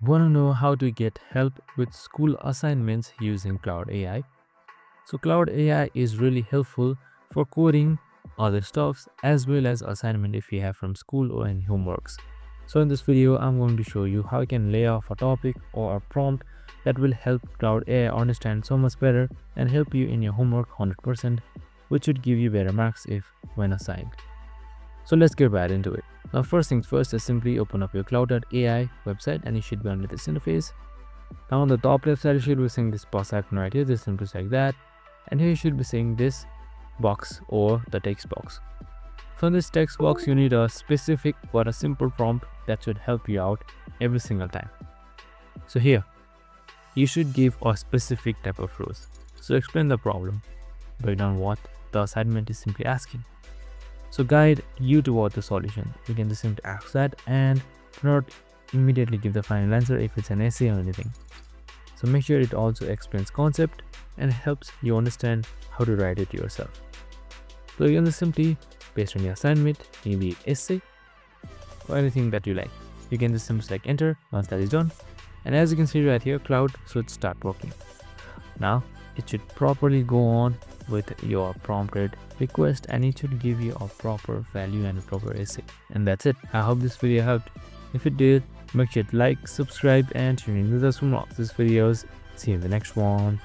Want to know how to get help with school assignments using Cloud AI? So Cloud AI is really helpful for coding, other stuffs, as well as assignment if you have from school or any homeworks. So in this video, I'm going to show you how you can lay off a topic or a prompt that will help Cloud AI understand so much better and help you in your homework 100%, which would give you better marks if when assigned. So let's get right into it. Now first things first is simply open up your Cloud AI website and you should be under this interface. Now on the top left side, you should be seeing this plus icon right here. Just simply select that. And here you should be seeing this box or the text box. So in this text box, you need a specific but a simple prompt that should help you out every single time. So here, you should give a specific type of rules. So explain the problem, break down what the assignment is simply asking. So guide you toward the solution. You can just simply ask that and not immediately give the final answer if it's an essay or anything. So make sure it also explains concept and helps you understand how to write it yourself. So you can just simply based on your assignment, maybe essay or anything that you like. You can just simply select enter once that is done. And as you can see right here, Cloud should start working. Now it should properly go on with your prompted request and it should give you a proper value and a proper essay. And that's it. I hope this video helped. If it did, make sure to like, subscribe and tune in with us for more of these videos. See you in the next one.